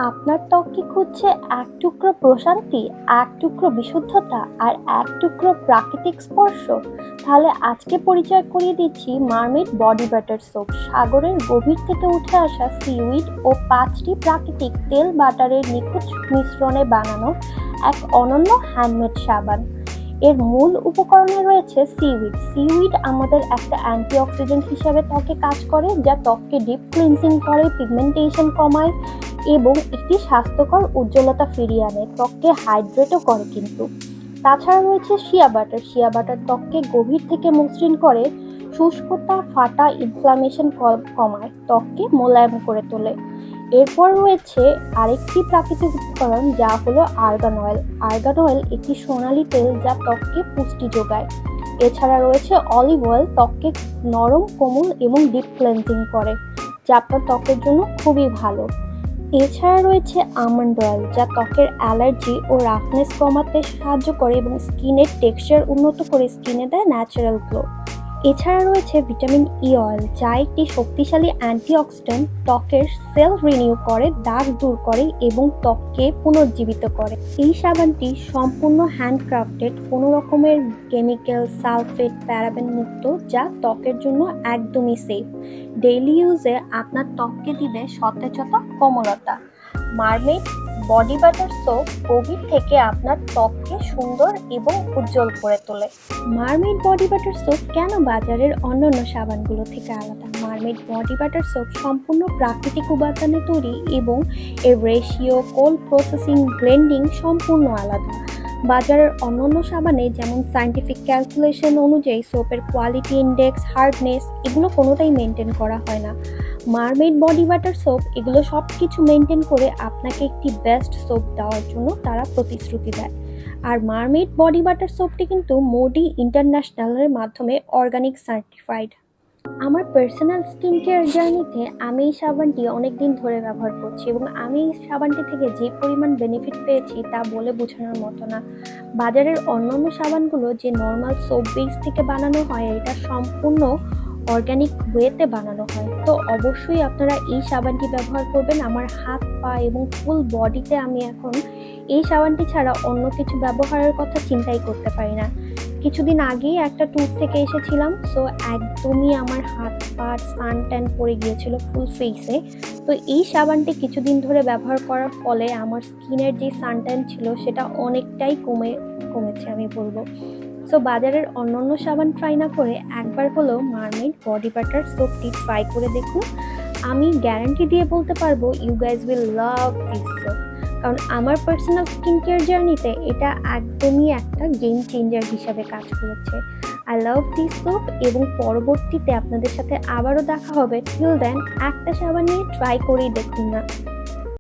আপনার ত্বক কি খুঁজছে এক টুকরো প্রশান্তি, এক টুকরো বিশুদ্ধতা আর এক টুকরো প্রাকৃতিক স্পর্শ? তাহলে আজকে পরিচয় করিয়ে দিচ্ছি মারমেড বডি বাটার সোপ। সাগরের গভীর থেকে উঠে আসা সিউইড ও 5টি প্রাকৃতিক তেল বাটারের নিখুঁত মিশ্রণে বানানো এক অনন্য হ্যান্ডমেড সাবান। এর মূল উপকরণে রয়েছে সিউইড। সিউইড আমাদের একটা অ্যান্টিঅক্সিডেন্ট হিসেবে ত্বকে কাজ করে, যা ত্বককে ডিপ ক্লিনজিং করে, পিগমেন্টেশন কমায় এবং একটি স্বাস্থ্যকর উজ্জ্বলতা ফিরিয়ে আনে। ত্বককে হাইড্রেটও করে কিন্তু। তাছাড়া রয়েছে শিয়া বাটার। শিয়া বাটার ত্বককে গভীর থেকে মসৃণ করে, শুষ্কতা, ফাটা, ইনফ্লামেশন কমায়, ত্বককে মোলায়েম করে তোলে। এরপর রয়েছে আরেকটি প্রাকৃতিক উপকরণ, যা হলো আর্গান অয়েল। আর্গান অয়েল একটি সোনালী তেল যা ত্বককে পুষ্টি যোগায়। এছাড়া রয়েছে অলিভ অয়েল, ত্বককে নরম, কোমল এবং ডিপ ক্লেনজিং করে, যা আপনার ত্বকের জন্য খুবই ভালো। এছাড়া রয়েছে আমন্ড অয়েল, যা ত্বকের অ্যালার্জি ও রাফনেস কমাতে সাহায্য করে এবং স্কিনের টেক্সচার উন্নত করে স্কিনে দেয় ন্যাচারাল গ্লো। এছাড়া রয়েছে ভিটামিন ই অয়েল, যা একটি শক্তিশালী অ্যান্টিঅক্সিডেন্ট, ত্বকের সেল রিনিউ করে, দাগ দূর করে এবং ত্বককে পুনর্জীবিত করে। এই সাবানটি সম্পূর্ণ হ্যান্ডক্রাফটেড, কোনো রকমের কেমিক্যাল, সালফেট, প্যারাবেন মুক্ত, যা ত্বকের জন্য একদমই সেফ। ডেইলি ইউজে আপনার ত্বককে দিবে সতেজতা, কোমলতা। মারমেড বডি বাটার সোপ গভীর থেকে আপনার ত্বককে সুন্দর এবং উজ্জ্বল করে তোলে। মারমেড বডি বাটার সোপ কেন বাজারের অন্যান্য সাবানগুলো থেকে আলাদা? মারমেড বডি বাটার সোপ সম্পূর্ণ প্রাকৃতিক উপাদানে তৈরি এবং এর রেশিও, কোল্ড প্রসেসিং, ব্লেন্ডিং সম্পূর্ণ আলাদা। বাজারের অন্যান্য সাবানে যেমন সায়েন্টিফিক ক্যালকুলেশন অনুযায়ী সোপের কোয়ালিটি ইন্ডেক্স, হার্ডনেস এগুলো কোনোটাই মেনটেন করা হয় না। মারমেড বডি বাটার সোপ এগুলো সব কিছু মেনটেন করে আপনাকে একটি বেস্ট সোপ দেওয়ার জন্য তারা প্রতিশ্রুতি দেয়। আর মারমেড বডি বাটার সোপটি কিন্তু মোডি ইন্টারন্যাশনালের মাধ্যমে অর্গানিক সার্টিফাইড। আমার পার্সোনাল স্কিন কেয়ার জার্নিতে আমি এই সাবানটি অনেকদিন ধরে ব্যবহার করছি এবং আমি এই সাবানটি থেকে যে পরিমাণ বেনিফিট পেয়েছি তা বলে বোঝানোর মতো না। বাজারের অন্যান্য সাবানগুলো যে নর্মাল সোপ বেস থেকে বানানো হয়, এটা সম্পূর্ণ অর্গানিক ওয়েতে বানানো হয়। তো অবশ্যই আপনারা এই সাবানটি ব্যবহার করবেন। আমার হাত, পা এবং ফুল বডিতে আমি এখন এই সাবানটি ছাড়া অন্য কিছু ব্যবহারের কথা চিন্তাই করতে পারি না। কিছুদিন আগেই একটা ট্যুর থেকে এসেছিলাম, সো একদমই আমার হাত পা সান ট্যান পড়ে গিয়েছিল ফুল ফেসে। তো এই সাবানটি কিছুদিন ধরে ব্যবহার করার ফলে আমার স্কিনের যে সান ট্যান ছিল সেটা অনেকটাই কমেছে আমি বলবো। সো বাজারের অন্যান্য সাবান ট্রাই না করে একবার হলেও মারমেড বডি বাটার সোপটি ট্রাই করে দেখুন। আমি গ্যারান্টি দিয়ে বলতে পারবো you guys will love this soap, কারণ আমার পার্সোনাল স্কিন কেয়ার জার্নিতে এটা একদমই একটা গেম চেঞ্জার হিসাবে কাজ করেছে। আই লাভ দিস সোপ এবং পরবর্তীতে আপনাদের সাথে আবারও দেখা হবে। টিল দেন একটা সাবান নিয়ে ট্রাই করেই দেখুন না।